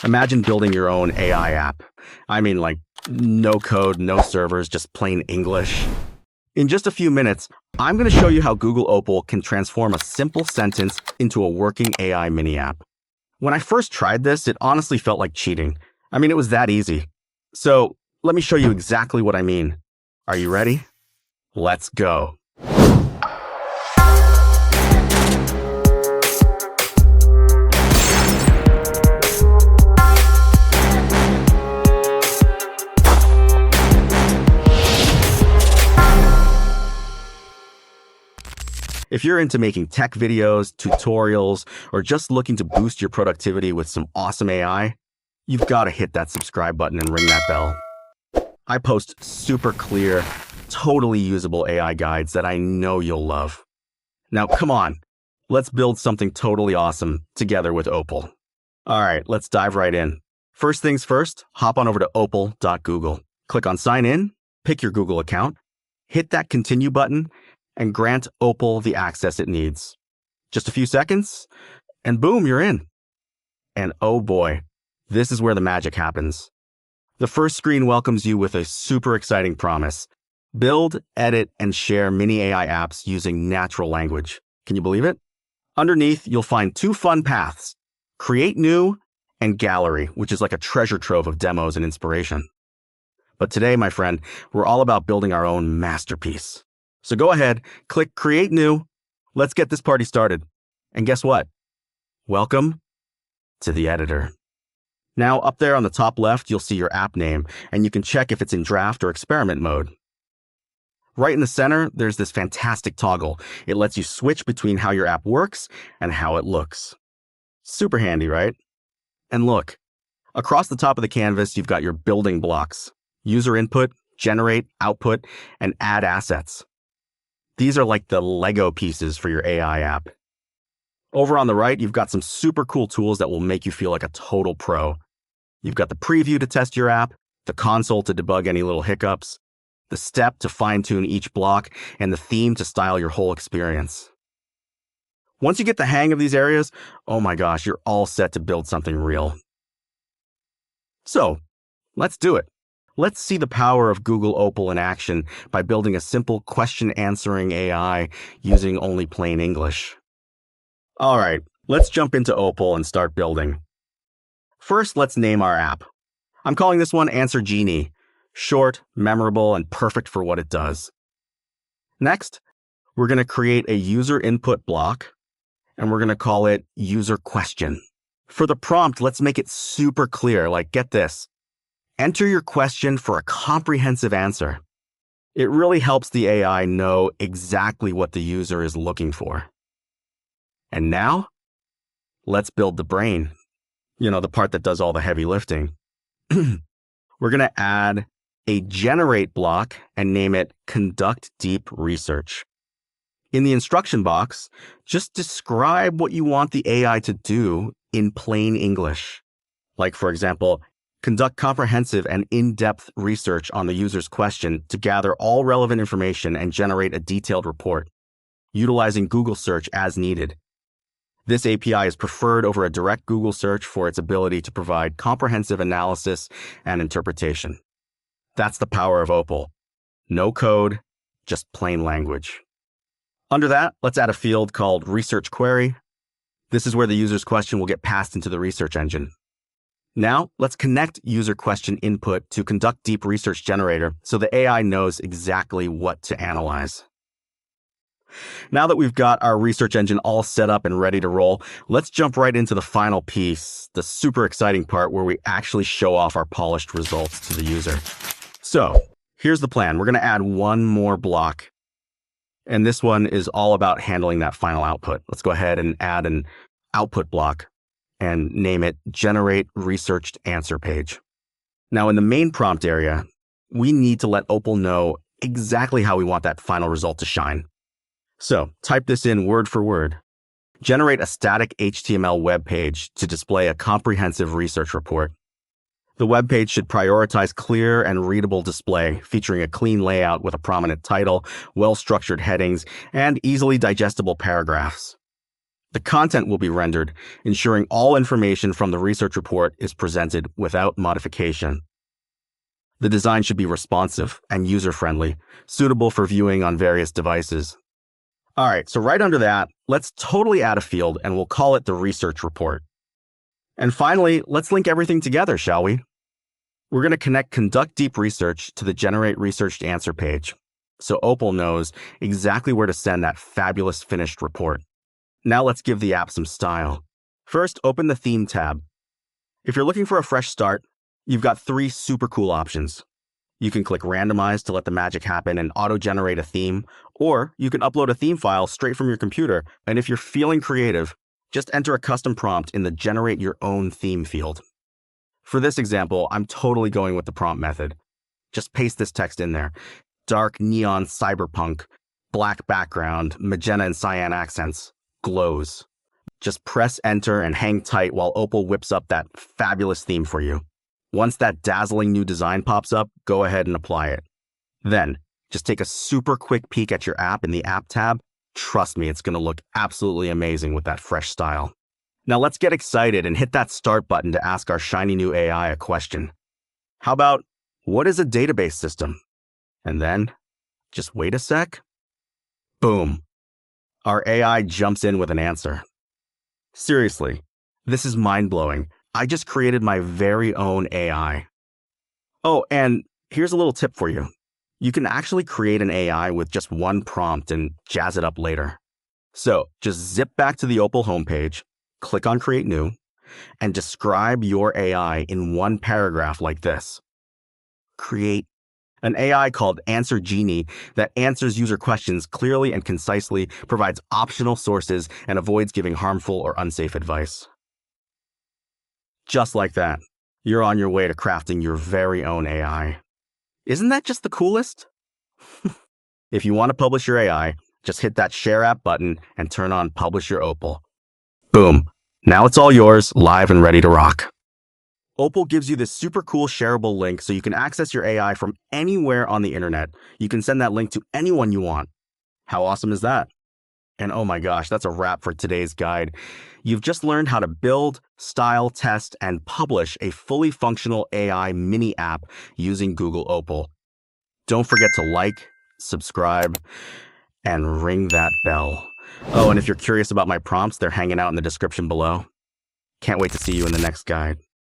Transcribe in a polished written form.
Imagine building your own AI app. I mean, like, no code, no servers, just plain English. In just a few minutes, I'm going to show you how Google Opal can transform a simple sentence into a working AI mini app. When I first tried this, it honestly felt like cheating. I mean, it was that easy. So let me show you exactly what I mean. Are you ready? Let's go. If you're into making tech videos, tutorials, or just looking to boost your productivity with some awesome AI, you've got to hit that subscribe button and ring that bell. I post super clear, totally usable AI guides that I know you'll love. Now, come on, let's build something totally awesome together with Opal. All right, let's dive right in. First things first, hop on over to opal.google. Click on Sign In, pick your Google account, hit that Continue button, and grant Opal the access it needs. Just a few seconds, and boom, you're in. And oh boy, this is where the magic happens. The first screen welcomes you with a super exciting promise. Build, edit, and share mini AI apps using natural language. Can you believe it? Underneath, you'll find two fun paths: Create New and Gallery, which is like a treasure trove of demos and inspiration. But today, my friend, we're all about building our own masterpiece. So go ahead, click Create New. Let's get this party started. And guess what? Welcome to the editor. Now, up there on the top left, you'll see your app name, and you can check if it's in draft or experiment mode. Right in the center, there's this fantastic toggle. It lets you switch between how your app works and how it looks. Super handy, right? And look, across the top of the canvas, you've got your building blocks: user input, generate, output, and add assets. These are like the Lego pieces for your AI app. Over on the right, you've got some super cool tools that will make you feel like a total pro. You've got the preview to test your app, the console to debug any little hiccups, the step to fine-tune each block, and the theme to style your whole experience. Once you get the hang of these areas, oh my gosh, you're all set to build something real. So, let's do it. Let's see the power of Google Opal in action by building a simple question-answering AI using only plain English. All right, let's jump into Opal and start building. First, let's name our app. I'm calling this one Answer Genie. Short, memorable, and perfect for what it does. Next, we're going to create a user input block, and we're going to call it User Question. For the prompt, let's make it super clear, like, get this: enter your question for a comprehensive answer. It really helps the AI know exactly what the user is looking for. And now, let's build the brain. You know, the part that does all the heavy lifting. We're going to add a generate block and name it Conduct Deep Research. In the instruction box, just describe what you want the AI to do in plain English. Like, for example, conduct comprehensive and in-depth research on the user's question to gather all relevant information and generate a detailed report, utilizing Google search as needed. This API is preferred over a direct Google search for its ability to provide comprehensive analysis and interpretation. That's the power of Opal. No code, just plain language. Under that, let's add a field called Research Query. This is where the user's question will get passed into the research engine. Now, let's connect user question input to Conduct Deep Research Generator so the AI knows exactly what to analyze. Now that we've got our research engine all set up and ready to roll, let's jump right into the final piece, the super exciting part where we actually show off our polished results to the user. So, here's the plan. We're going to add one more block, and this one is all about handling that final output. Let's go ahead and add an output block and name it Generate Researched Answer Page. Now, in the main prompt area, we need to let Opal know exactly how we want that final result to shine. So, type this in word for word. Generate a static HTML web page to display a comprehensive research report. The web page should prioritize clear and readable display, featuring a clean layout with a prominent title, well-structured headings, and easily digestible paragraphs. The content will be rendered, ensuring all information from the research report is presented without modification. The design should be responsive and user-friendly, suitable for viewing on various devices. All right, so right under that, let's totally add a field and we'll call it the research report. And finally, let's link everything together, shall we? We're going to connect Conduct Deep Research to the Generate Researched Answer page, so Opal knows exactly where to send that fabulous finished report. Now let's give the app some style. First, open the Theme tab. If you're looking for a fresh start, you've got 3 super cool options. You can click Randomize to let the magic happen and auto-generate a theme, or you can upload a theme file straight from your computer, and if you're feeling creative, just enter a custom prompt in the Generate Your Own Theme field. For this example, I'm totally going with the prompt method. Just paste this text in there. Dark neon cyberpunk, black background, magenta and cyan accents, glows. Just press enter and hang tight while Opal whips up that fabulous theme for you. Once that dazzling new design pops up, go ahead and apply it. Then, just take a super quick peek at your app in the App tab. Trust me, it's going to look absolutely amazing with that fresh style. Now let's get excited and hit that start button to ask our shiny new AI a question. How about, what is a database system? And then, just wait a sec. Boom. Our AI jumps in with an answer. Seriously, this is mind-blowing. I just created my very own AI. Oh, and here's a little tip for you. You can actually create an AI with just one prompt and jazz it up later. So just zip back to the Opal homepage, click on Create New, and describe your AI in one paragraph like this. Create an AI called Answer Genie that answers user questions clearly and concisely, provides optional sources, and avoids giving harmful or unsafe advice. Just like that, you're on your way to crafting your very own AI. Isn't that just the coolest? If you want to publish your AI, just hit that Share App button and turn on Publish Your Opal. Boom. Now it's all yours, live and ready to rock. Opal gives you this super cool shareable link so you can access your AI from anywhere on the internet. You can send that link to anyone you want. How awesome is that? And oh my gosh, that's a wrap for today's guide. You've just learned how to build, style, test, and publish a fully functional AI mini app using Google Opal. Don't forget to like, subscribe, and ring that bell. Oh, and if you're curious about my prompts, they're hanging out in the description below. Can't wait to see you in the next guide.